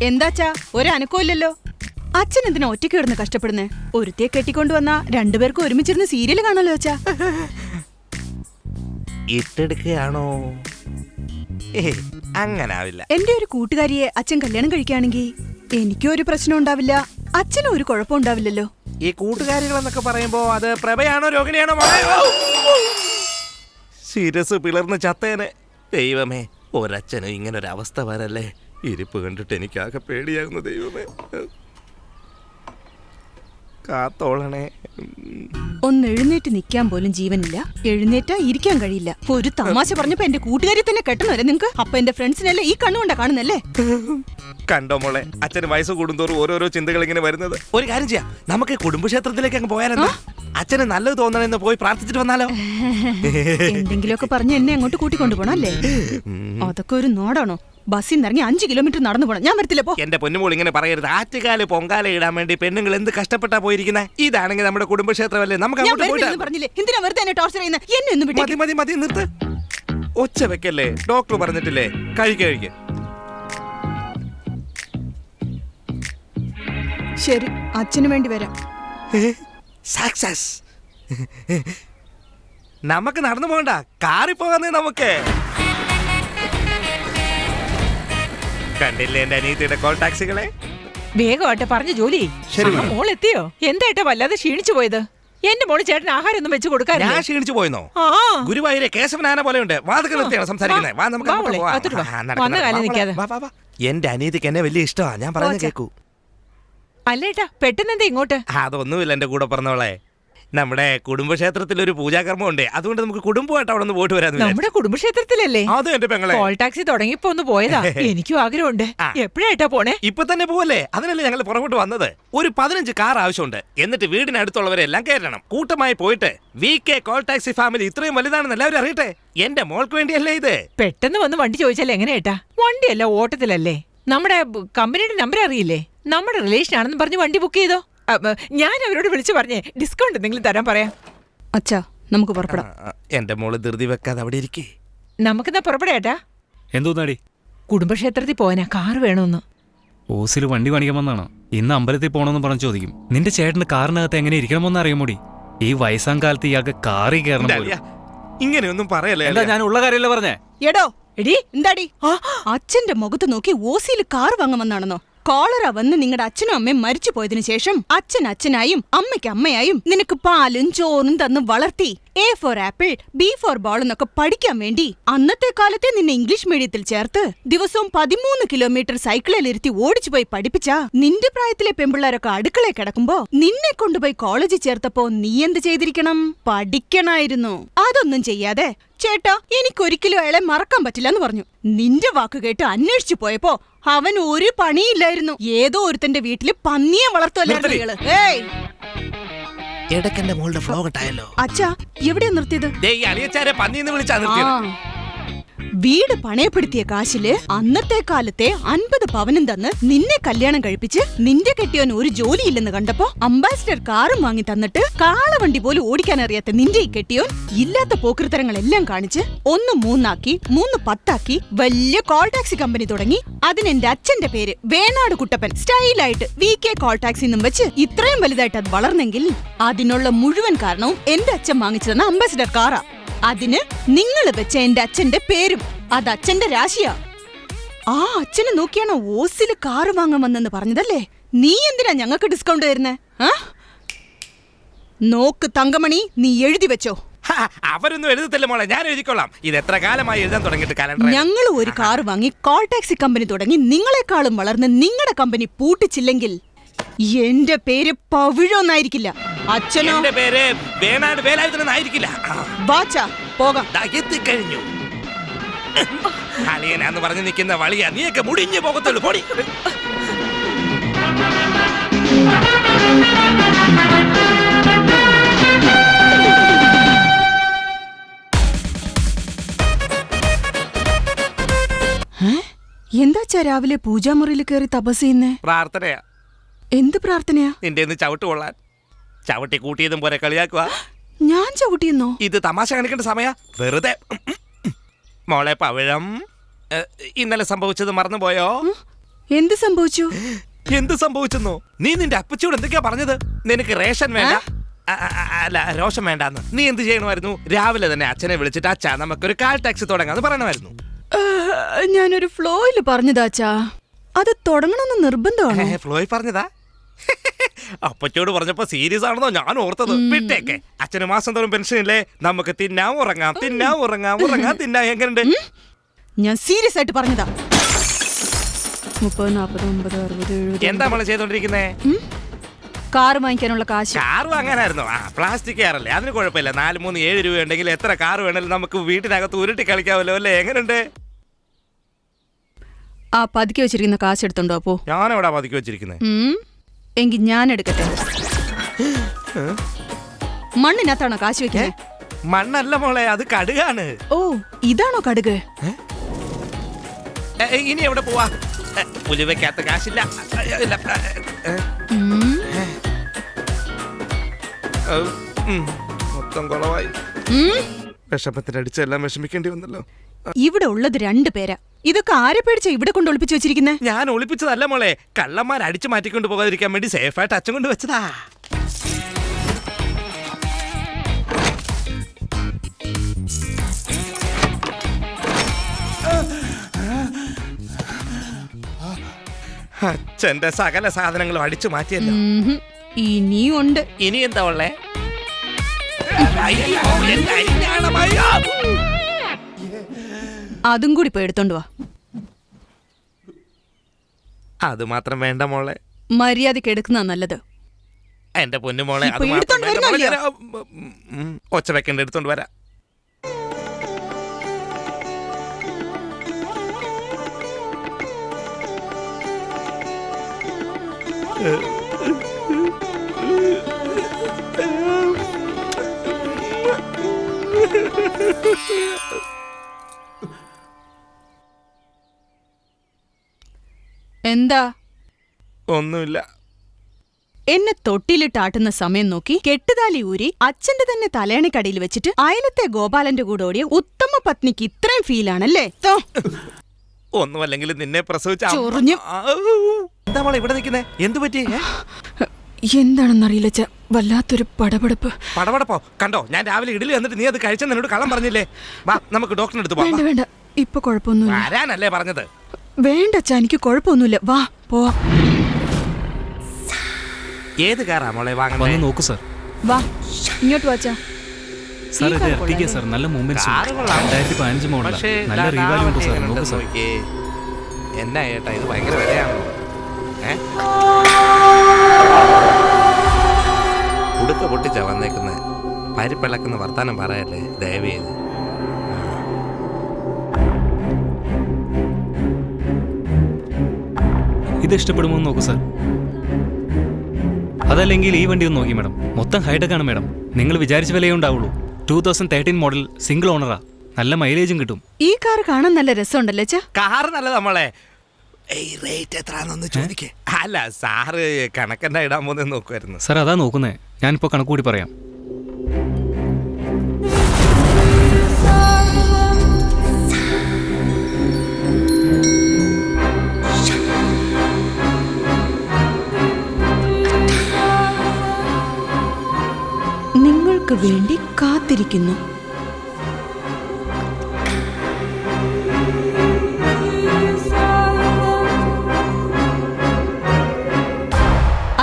എന്താച്ചാ ഒരനക്കമില്ലല്ലോ. അച്ഛൻ എന്തിനാ ഒറ്റയ്ക്ക് കിടന്ന് കഷ്ടപ്പെടുന്നേ? ഒരുത്തിയെ കെട്ടിക്കൊണ്ടുവന്നാ രണ്ടുപേർക്കും ഒരുമിച്ചിരുന്ന് സീരിയൽ കാണല്ലോ അച്ഛാ. ഇട്ടെടുക്കുകയാണോ? അങ്ങനാവില്ല. എന്റെ ഒരു കൂട്ടുകാരിയെ അച്ഛൻ കല്യാണം കഴിക്കുകയാണെങ്കിൽ എനിക്കും ഒരു പ്രശ്നം ഉണ്ടാവില്ല, അച്ഛനും ഒരു കുഴപ്പമുണ്ടാവില്ലല്ലോ. ഈ കൂട്ടുകാരികളെന്നൊക്കെ പറയുമ്പോ അത് പ്രഭയാണോ രോഹിണിയാണോ? ശിരസ് പിളർന്ന് ചത്തേനെ. ദൈവമേ, ഒരച്ഛനും ഇങ്ങനൊരവസ്ഥ വരല്ലേ. ഇരിപ്പ് കണ്ടിട്ട് എനിക്കാകെ പേടിയാകുന്നു ദൈവമേ. കാത്തോളണേ. ഒന്ന് എഴുന്നേറ്റ് നിൽക്കാൻ പോലും ജീവനില്ല, എഴുന്നേറ്റാ ഇരിക്കാൻ കഴിയില്ല. ഒരു തമാശ പറഞ്ഞപ്പോ എന്റെ കൂട്ടുകാരി തന്നെ കെട്ടണല്ലേ നിങ്ങക്ക്? അപ്പൊ എന്റെ ഫ്രണ്ട്സിനല്ലേ ഈ കണ്ണുകൊണ്ടാ കാണുന്നല്ലേ? കണ്ടോ മോളെ, അച്ഛന് വയസ്സ് കൂടുന്തോറും ഓരോരോ ചിന്തകൾ ഇങ്ങനെ വരുന്നത്. ഒരു കാര്യം ചെയ്യാം, നമുക്ക് കുടുംബക്ഷേത്രത്തിലേക്ക് അങ്ങ് പോയാലെന്താ? അച്ഛന് നല്ലത് തോന്നണെന്ന് പോയി പ്രാർത്ഥിച്ചിട്ട് വന്നാലോ? എന്തെങ്കിലുമൊക്കെ പറഞ്ഞ് എന്നെ അങ്ങോട്ട് കൂട്ടിക്കൊണ്ടുപോകണം അല്ലേ? അതൊക്കെ ഒരു നോടാണോ? ബസ്സിൽ നിന്ന് ഇറങ്ങി 5 കിലോമീറ്റർ നടന്നു പോണം. ഞാൻ വരത്തില്ല. പോ. എന്റെ പൊന്നുമോൾ ഇങ്ങനെ പറയരുത്. ആറ്റുകാല് പൊങ്കാല ഇടാൻ വേണ്ടി പെണ്ണുങ്ങൾ എന്ത് കഷ്ടപ്പെട്ടാ പോയിരിക്കുന്നത്. ഇതാണെങ്കിൽ നമ്മുടെ കുടുംബക്ഷേത്രമല്ലേ, നമുക്ക് അങ്ങോട്ട് പോയിട്ട്. പറഞ്ഞില്ലേ എന്തിനാ വെറുതെ എന്നെ ടോർച്ചർ ചെയ്യുന്നത്? എന്നെ ഒന്നും മതി മതി മതി, നിർത്ത്. ഒച്ച വെക്കല്ലേ, ഡോക്ടർ പറഞ്ഞിട്ടില്ലേ കഴിക്കുക. ശരി, അച്ഛന് വേണ്ടി വരാം. സക്സസ്. നമുക്ക് നടന്നു പോകണ്ട, കാറിൽ പോകാന്നേ. നമുക്ക് കണ്ടില്ലേ എന്റെ അനിയത്തിയുടെ കോൾ ടാക്സികളെ? വേഗമായിട്ട് പറഞ്ഞ ജോലി. മോൾ എത്തിയോ? എന്തായിട്ടാ വല്ലാതെ ക്ഷീണിച്ചു പോയത്? എന്റെ മോള് ചേട്ടൻ ആഹാരം ഒന്നും വെച്ച് കൊടുക്കാൻ. ഞാൻ ക്ഷീണിച്ചു പോയെന്നോ? ഗുരുവായൂരെ കേശവനാന പോലെയുണ്ട്. വാതുക്കൾ നിർത്തിയാണ് സംസാരിക്കുന്നത്. എന്റെ അനിയത്തിക്ക് എന്നെ വലിയ ഇഷ്ടമാണ്. ഞാൻ പറയുന്നത് കേൾക്കൂ. അല്ലേട്ടാ, പെട്ടെന്ന് എന്താ ഇങ്ങോട്ട്? അതൊന്നുമില്ല എന്റെ കൂടെ പറഞ്ഞോളെ. നമ്മുടെ കുടുംബക്ഷേത്രത്തിൽ ഒരു പൂജാകർമ്മം ഉണ്ട്. അതുകൊണ്ട് നമുക്ക് കുടുംബമായിട്ട് അവിടെ നിന്ന് പോയിട്ട് വരാം. നമ്മുടെ കുടുംബക്ഷേത്രത്തിലല്ലേ? അതും എന്റെ പെങ്ങളെ. കോൾ ടാക്സി തുടങ്ങിയപ്പോ ഒന്ന് പോയതാ. എനിക്കും ആഗ്രഹമുണ്ട്. എപ്പോഴായിട്ടാ പോണേ? ഇപ്പൊ തന്നെ പോവല്ലേ? അതിനല്ലേ ഞങ്ങൾ പുറകോട്ട് വന്നത്. ഒരു 15 കാർ ആവശ്യമുണ്ട്. എന്നിട്ട് വീടിനടുത്തുള്ളവരെല്ലാം കയറ്റണം. കൂട്ടമായി പോയിട്ട് VK കോൾ ടാക്സി ഫാമിലി ഇത്രയും വലുതാണെന്ന് എല്ലാവരും അറിയട്ടെ. എന്റെ മോൾക്ക് വേണ്ടിയല്ലേ ഇത്. പെട്ടെന്ന് വന്ന് വണ്ടി ചോദിച്ചാൽ എങ്ങനെയാട്ടാ? വണ്ടിയല്ല, ഓട്ടത്തിലല്ലേ. നമ്മുടെ കമ്പനിയുടെ നമ്പർ അറിയില്ലേ? നമ്മുടെ റിലേഷൻ ആണെന്ന് പറഞ്ഞ് വണ്ടി ബുക്ക് ചെയ്തോ? ഞാൻ അവരോട് വിളിച്ചു പറഞ്ഞേ ഡിസ്കൗണ്ട് എന്തെങ്കിലും തരാൻ പറയാം. അച്ഛാ, നമുക്ക് പുറപ്പെടാം. എന്റെ മോള് ധൃതി വെക്കാതെ അവിടെ ഇരിക്കേ. നമുക്കെന്നാ പുറപ്പെടേട്ടാ. എന്തോന്നാടി? കുടുംബക്ഷേത്രത്തിൽ പോവാനാ കാറ് വേണമെന്ന്. ഓസിൽ വണ്ടി പണിക്കാൻ വന്നാണോ? ഇന്ന് അമ്പലത്തിൽ പോകണമെന്ന് പറഞ്ഞു ചോദിക്കും. നിന്റെ ചേട്ടന് കാറിനകത്ത് എങ്ങനെ ഇരിക്കണമെന്ന് അറിയാമോടി? ഈ വയസ്സാം കാലത്ത് ഇയാൾക്ക് കാറിൽ കയറണം. ഇങ്ങനെയൊന്നും പറയല്ലേ. എന്താ ഞാൻ ഉള്ള കാര്യമല്ലേ പറഞ്ഞേ? എടോ എടി, എന്താടി അച്ഛന്റെ മുഖത്ത് നോക്കി ഓസിയിൽ കാർ വാങ്ങുമെന്നാണെന്നോ? കോളറ വന്ന് നിങ്ങളുടെ അച്ഛനും അമ്മയും മരിച്ചു പോയതിനു ശേഷം അച്ഛൻ അച്ഛനായും അമ്മയ്ക്ക് അമ്മയായും നിനക്ക് പാലും ചോറും തന്ന് വളർത്തി. A for apple, B for ball എന്നൊക്കെ പഠിക്കാൻ വേണ്ടി അന്നത്തെ കാലത്തെ നിന്നെ ഇംഗ്ലീഷ് മീഡിയത്തിൽ ചേർത്ത് ദിവസവും 13 കിലോമീറ്റർ സൈക്കിളിലിരുത്തി ഓടിച്ചു പോയി പഠിപ്പിച്ച നിന്റെ പ്രായത്തിലെ പെമ്പിള്ളേരൊക്കെ അടുക്കളയിൽ കിടക്കുമ്പോ നിന്നെ കൊണ്ടുപോയി കോളേജിൽ ചേർത്തപ്പോ നീ എന്ത് ചെയ്തിരിക്കണം? പഠിക്കണായിരുന്നു. അതൊന്നും ചെയ്യാതെ ചേട്ടാ എനിക്കൊരിക്കലും അയാളെ മറക്കാൻ പറ്റില്ലെന്ന് പറഞ്ഞു. നിന്റെ വാക്ക് കേട്ട് അന്വേഷിച്ചു പോയപ്പോ അവൻ ഒരു പണിയില്ലായിരുന്നു. ഏതോ ഒരുത്തന്റെ വീട്ടില് പന്നിയെ വളർത്തുമല്ലായിരുന്നു. ഇടയ്ക്കെന്റെ മോളുടെ ഫ്ലോ കിട്ടായല്ലോ. അച്ഛാ, എവിടെയാ നിർത്തിയത്? പന്നിന്ന് വിളിച്ചാ നിർത്തിയത്. വീട് പണയപ്പെടുത്തിയ കാശില് അന്നത്തെ കാലത്തെ 50 പവനും തന്ന് നിന്നെ കല്യാണം കഴിപ്പിച്ച് നിന്റെ കെട്ടിയോൻ ഒരു ജോലിയില്ലെന്ന് കണ്ടപ്പോ അംബാസിഡർ കാറും വാങ്ങി തന്നിട്ട് കാളവണ്ടി പോലും ഓടിക്കാൻ അറിയാത്ത നിന്റെ ഈ കെട്ടിയോൻ ഇല്ലാത്ത പോക്കൃത്തരങ്ങളെല്ലാം കാണിച്ച് 1 3 ആക്കി 3 10 ആക്കി വലിയ കോൾ ടാക്സി കമ്പനി തുടങ്ങി. അതിന് എന്റെ അച്ഛന്റെ പേര് വേണാട് കുട്ടപ്പൻ സ്റ്റൈലായിട്ട് VK കോൾ ടാക്സി എന്നും വെച്ച് ഇത്രയും വലുതായിട്ട് അത് വളർന്നെങ്കിൽ അതിനുള്ള മുഴുവൻ കാരണവും എന്റെ അച്ഛൻ വാങ്ങിച്ചു തന്ന അംബാസിഡർ കാറാ. അതിന് നിങ്ങൾ വെച്ച എന്റെ അച്ഛന്റെ പേരും. അത് അച്ഛന്റെ രാശിയാ. ആ അച്ഛനെ നോക്കിയാണോ ഓസില് കാറ് വാങ്ങാൻ വന്നെന്ന് പറഞ്ഞതല്ലേ? നീ എന്തിനാ ഞങ്ങൾക്ക് ഡിസ്കൗണ്ട് തരുന്നേ? നോക്ക് തങ്കമണി, നീ എഴുതി വെച്ചോ. അവരൊന്നും എഴുതത്തില്ല മോളെ, ഞാൻ എഴുതിക്കൊള്ളാം. ഇത് എത്ര കാലമായി എഴുതാൻ തുടങ്ങിയിട്ട് കാലണ്ടർ. ഞങ്ങൾ ഒരു കാറ് വാങ്ങി കോൾ ടാക്സി കമ്പനി തുടങ്ങി നിങ്ങളെക്കാളും വളർന്ന് നിങ്ങളുടെ കമ്പനി പൂട്ടിച്ചില്ലെങ്കിൽ എന്റെ പേര് പവിഴൊന്നായിരിക്കില്ല. അച്ഛനോ? എന്റെ പേര് വേണാട് വേലായുധനായിരിക്കില്ല. വാച്ചാ പോകാം. എത്തിക്കഴിഞ്ഞു. അളിയനാന്ന് പറഞ്ഞു നിൽക്കുന്ന വളിയാ, നീയൊക്കെ മുടിഞ്ഞു പോകത്തുള്ളൂ. പൊടി. എന്താച്ചാ രാവിലെ പൂജാമുറിയിൽ കയറി തപസ് ചെയ്യുന്നേ? പ്രാർത്ഥനയാ. എന്ത് പ്രാർത്ഥനയാ? നിന്റെ ചവിട്ട് കൊള്ളാൻ. ചവിട്ടി കൂട്ടിയതും പോലെ കളിയാക്കുക. ഞാൻ ചവിട്ടിയെന്നോ? ഇത് തമാശ കാണിക്കേണ്ട സമയ. വെറുതെ. മോളെ പവിഴം, ഇന്നലെ സംഭവിച്ചത് മറന്നുപോയോ? എന്ത് സംഭവിച്ചു? എന്ത് സംഭവിച്ചെന്നോ? നീ നിന്റെ അപ്പച്ചിയോട് എന്തൊക്കെയാ പറഞ്ഞത്? നിനക്ക് റേഷൻ വേണ്ട, അല്ല രോഷം വേണ്ടാന്ന്. നീ എന്ത് ചെയ്യണമായിരുന്നു? രാവിലെ തന്നെ അച്ഛനെ വിളിച്ചിട്ട് അച്ഛാ നമുക്കൊരു കാൽ ടാക്സി തുടങ്ങാന്ന് പറയണമായിരുന്നു. ഞാനൊരു ഫ്ലോയില് പറഞ്ഞതാച്ചാ. അത് തുടങ്ങണമെന്ന് നിർബന്ധമാണ്. ഫ്ലോയിൽ പറഞ്ഞതാ? അപ്പച്ചോട് പറഞ്ഞപ്പോ സീരിയസ് ആണെന്നോ ഞാൻ ഓർത്തത്. വിട്ടേക്കെ, അച്ഛന് മാസം തോറും പെൻഷൻ ഇല്ലേ? നമുക്ക് തിന്നാം ഉറങ്ങാം, തിന്നാം ഉറങ്ങാം, ഉറങ്ങാം തിന്നാം. എങ്ങനെയുണ്ട്? ഞാൻ സീരിയസ് ആയിട്ട് പറഞ്ഞതാ. 30, 40, 50, 60, 70. എന്താ നമ്മള് ചെയ്തോണ്ടിരിക്കുന്നേ? കാർ വാങ്ങിക്കാനുള്ള കാശ്. കാർ വാങ്ങാനായിരുന്നു? പ്ലാസ്റ്റിക് കാറല്ലേ, അതിന് കുഴപ്പമില്ല. 4, 3, 7 രൂപ ഉണ്ടെങ്കിൽ എത്ര കാർ വേണേലും നമുക്ക് വീട്ടിനകത്ത് ഉരുട്ടി കളിക്കാമല്ലോ അല്ലേ? എങ്ങനെയുണ്ട്? ആ പതുക്കി വെച്ചിരിക്കുന്ന കാശ് എടുത്തോണ്ടോ? അപ്പോ ഞാനെവിടാ പതുക്കി വെച്ചിരിക്കുന്നത്? എങ്കിൽ ഞാൻ എടുക്കട്ടെ. മണ്ണിനകത്താണോ കാശ് വെക്കുന്നത്? മണ്ണല്ല മോളെ, അത് കടുകാണ്. ഓ, ഇതാണോ കടുക്? ഇനി എവിടെ പോവാ? ഉലുവയ്ക്കകത്ത് കാശില്ല. മൊത്തം കുളവായി. വിഷമത്തിനടിച്ച് എല്ലാം വിഷമിക്കേണ്ടി വന്നല്ലോ. ഇവിടെ ഉള്ളത് 2 പേരാ. ഇതൊക്കെ ആരെ പേടിച്ചാ ഇവിടെ കൊണ്ട് ഒളിപ്പിച്ചു വെച്ചിരിക്കുന്നേ? ഞാൻ ഒളിപ്പിച്ചതല്ല മോളെ, കള്ളന്മാർ അടിച്ചു മാറ്റിക്കൊണ്ട് പോകാതിരിക്കാൻ വേണ്ടി സേഫായിട്ട് അച്ഛൻ കൊണ്ട് വെച്ചതാ. അച്ഛന്റെ സകല സാധനങ്ങളും അടിച്ചു മാറ്റിയല്ലോ. ഇനിയുണ്ട്. ഇനി എന്താ ഉള്ളേ? അതും കൂടി പോയി എടുത്തോണ്ട് വാ. അത് മാത്രം വേണ്ട മോളെ, മര്യാദക്ക് എടുക്കുന്ന നല്ലത്. എന്റെ പൊന്നു മോളെ, അത് ഇപ്പൊ മാത്രം എടുത്തോണ്ട് വേണ്ട മോളെ. വരുന്നോ? ഒച്ച വെക്കണ്ട, എടുത്തോണ്ട് വരാം. എന്താ? ഒന്നുമില്ല. എന്നെ തൊട്ടിലിട്ടാട്ടുന്ന സമയം നോക്കി കെട്ടുതാലി ഊരി അച്ഛന്റെ തന്നെ തലേണിക്കടിയിൽ വെച്ചിട്ട് അയലത്തെ ഗോപാലന്റെ കൂടെ ഓടിയ ഉത്തമ പത്നിക്ക് ഇത്രയും ഫീലാണല്ലേ? ഒന്നുമല്ലെങ്കിൽ നിന്നെ പ്രസവിച്ച ചൊറിഞ്ഞു. എന്താ മോളെ ഇവിടെ നിൽക്കുന്നേ? എന്തു പറ്റി? എന്താണെന്നറിയില്ല, വല്ലാത്തൊരു പടപടപ്പ്. പടപടപ്പോ? കണ്ടോ, ഞാൻ രാവിലെ ഇഡലി വന്നിട്ട് നീ അത് കഴിച്ചെന്ന് എന്നോട് കള്ളം പറഞ്ഞില്ലേ? വാ, നമുക്ക് ഡോക്ടറിന് അടുത്ത് വേണ്ട വേണ്ട, ഇപ്പൊ കുഴപ്പമൊന്നുമില്ല. വരാനല്ലേ പറഞ്ഞത്? വേണ്ട അച്ഛാ, എനിക്ക് കുഴപ്പമൊന്നുമില്ല. വാ പോവാ. ഏത് കാറാ മോളെ വാങ്ങുന്നത്? വന്ന് നോക്കൂ സാർ. വാ ഇങ്ങോട്ട് വാച്ചാ. സാർ ഇത് എർട്ടിഗ സാർ, നല്ല മൂവ്മെന്റ്സ്. 2015 മോഡൽ, നല്ല റീവാല്യൂ ഉണ്ട് സാർ. നോക്കൂ സാർ. എന്നാ ഏട്ടാ ഇത് ഭയങ്കര വിലയാണോ? ഉടുക്ക പൊട്ടിച്ചാ വന്നേക്കുന്നത്. പരിപ്പിളക്കുന്ന വർത്താനം പറയല്ലേ ദയവ് ചെയ്ത്. ഇത് ഇഷ്ടപ്പെടുമോ നോക്കൂ സാർ. അതല്ലെങ്കിൽ ഈ വണ്ടി ഒന്ന് നോക്കി മാഡം. മൊത്തം ഹൈടെക് ആണ് മാഡം. നിങ്ങൾ വിചാരിച്ച വിലയേ ഉണ്ടാവുള്ളൂ. 2013 മോഡൽ, സിംഗിൾ ഓണറാ. നല്ല മൈലേജും കിട്ടും. ഈ കാർ കാണാൻ നല്ല രസമുണ്ടല്ലേ അച്ഛാ? കാറ് നല്ലത് നമ്മളെ. റേറ്റ് എത്രയാണെന്ന് ചോദിക്കേ. അല്ല സാറ് കണക്കെന്നാ ഇടാൻ പോകുന്നത് നോക്കുമായിരുന്നു. സാർ അതാ നോക്കുന്നേ. ഞാനിപ്പോ കണക്ക് കൂടി പറയാം. നിങ്ങൾക്ക് വേണ്ടി കാത്തിരിക്കുന്നു.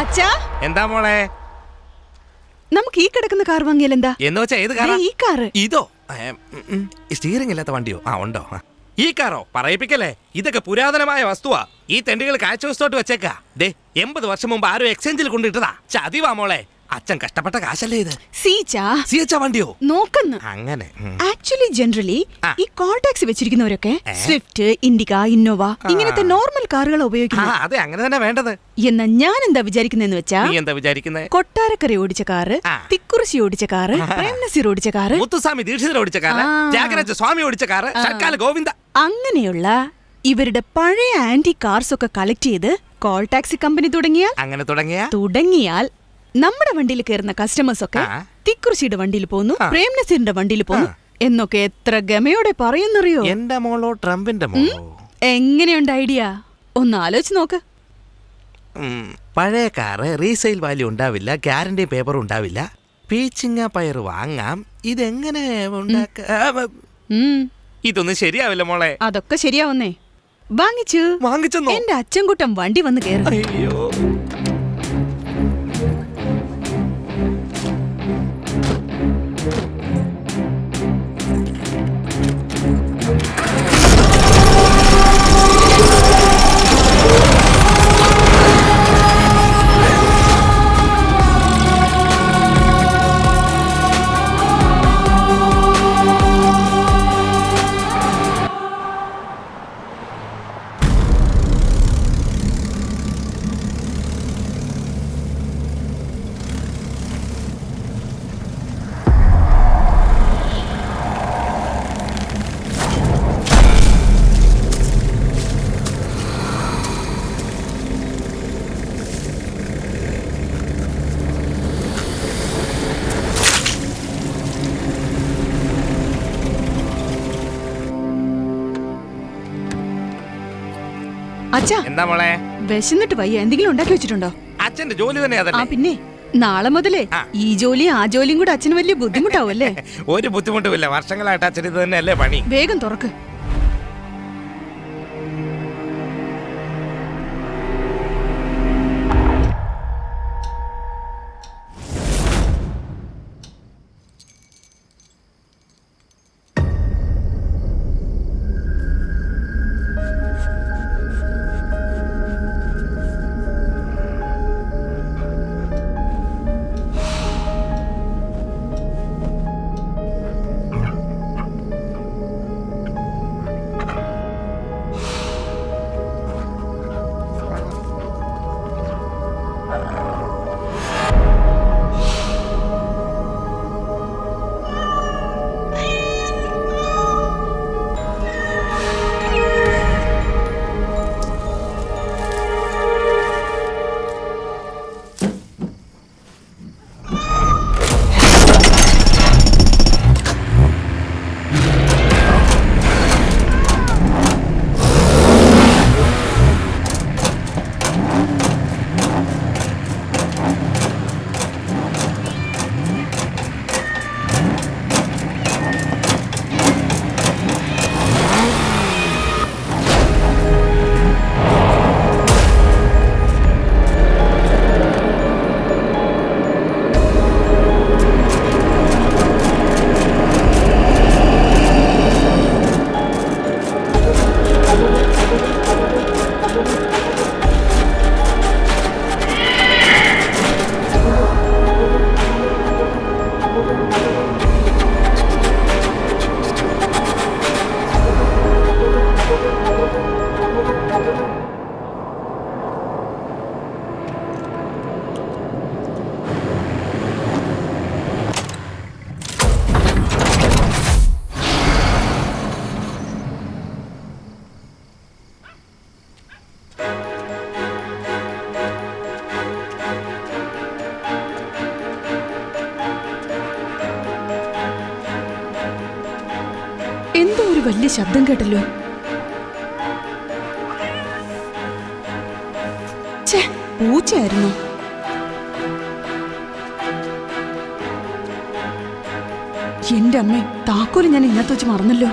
അച്ഛാ, എന്താ മോളെ? നമുക്ക് ഈ കിടക്കുന്ന കാർ വാങ്ങിയാൽ എന്താ? എന്ന് വെച്ചാ ഏത് കാറാ? ഈ കാറ്. ഇതോ? സ്റ്റിയറിംഗ് ഇല്ലാത്ത വണ്ടിയോ? ഉണ്ടോ? ഈ കാറോ? പറയിപ്പിക്കല്ലേ, ഇതൊക്കെ പുരാതനമായ വസ്തുവാ. ഈ തെണ്ടുകൾ കാഴ്ചവസ്തുവായിട്ട് വെച്ചേക്കാ. 80 വർഷം മുമ്പ് ആരോ എക്സ്ചേഞ്ചിൽ കൊണ്ടിട്ടതാ. ചതിവാ മോളെ. അച്ഛൻ കഷ്ടപ്പെട്ട കാശല്ലേ ഇത്. സിഎച്ചാ വണ്ടിയോ? നോക്കുന്നു. അങ്ങനെ ആക്ച്വലി ജനറലി ഈ കോൾ ടാക്സി വെച്ചിരിക്കുന്നവരൊക്കെ സ്വിഫ്റ്റ്, ഇൻഡിക, ഇന്നോവ ഇങ്ങനത്തെ നോർമൽ കാറുകൾ ഉപയോഗിക്കുന്നു. അതെ, അങ്ങനെ തന്നെ വേണ്ടത്. എന്നാ ഞാൻ എന്താ വിചാരിക്കുന്നതെന്ന് വെച്ചാ, നീ എന്താ വിചാരിക്കുന്നത്? കൊട്ടാരക്കര ഓടിച്ച കാറ്, തിക്കുറിശി ഓടിച്ച കാറ്, പ്രേംനസീർ ഓടിച്ച കാറ്, മുത്തുസ്വാമി ദീക്ഷിതർ ഓടിച്ച കാറ്, ത്യാഗരാജ സ്വാമി ഓടിച്ച കാറ്, ഷഡ്കാല ഗോവിന്ദ, അങ്ങനെയുള്ള ഇവരുടെ പഴയ ആന്റി കാർസ് ഒക്കെ കളക്ട് ചെയ്ത് കോൾ ടാക്സി കമ്പനി തുടങ്ങിയാൽ നമ്മുടെ വണ്ടിയിൽ കയറുന്ന കസ്റ്റമേഴ്സ് ഒക്കെ തിക്കുറിശിയുടെ വണ്ടിയിൽ പോന്നു, പ്രേംനസീറിന്റെ വണ്ടിയിൽ പോന്നു എന്നൊക്കെ എത്ര ഗമയോടെ പറയുന്നറിയോ? എന്റെ മോളോ ട്രംപിന്റെ മോളോ? എങ്ങനെയുണ്ട് ഐഡിയ? ഒന്ന് ആലോചിച്ച് നോക്ക്. പഴയ കാറ് റീസെയിൽ വാല്യൂ ഉണ്ടാവില്ല, ഗ്യാരണ്ടി പേപ്പർ ഉണ്ടാവില്ല. പീച്ചിങ്ങ പയർ വാങ്ങാം. ഇതെങ്ങനെ ഇതൊന്നും ശരിയാവില്ല മോളെ. അതൊക്കെ ശരിയാവുന്നേ. വാങ്ങിച്ചെന്നോ? എന്റെ അച്ഛൻകുട്ടൻ വണ്ടി വന്ന് കേറി. അയ്യോ, അച്ഛാ, എന്താ മോളെ? വിശന്നിട്ട് വയ്യ, എന്തെങ്കിലും ഉണ്ടാക്കി വെച്ചിട്ടുണ്ടോ? അച്ഛന്റെ ജോലി തന്നെ ആ അതല്ലേ. പിന്നെ നാളെ മുതലേ ഈ ജോലിയും ആ ജോലിയും കൂടെ അച്ഛന് വലിയ ബുദ്ധിമുട്ടാവല്ലേ? ഒരു ബുദ്ധിമുട്ടുമില്ല, വർഷങ്ങളായിട്ട് അച്ഛൻ ഇത് തന്നെയല്ലേ പണി. വേഗം തുറക്ക്. എന്തോ ഒരു വലിയ ശബ്ദം കേട്ടല്ലോ. പൂച്ചയായിരുന്നു. എന്റെ അമ്മേ, താക്കോല് ഞാൻ ഇന്നത്തെ വെച്ച് മറന്നല്ലോ.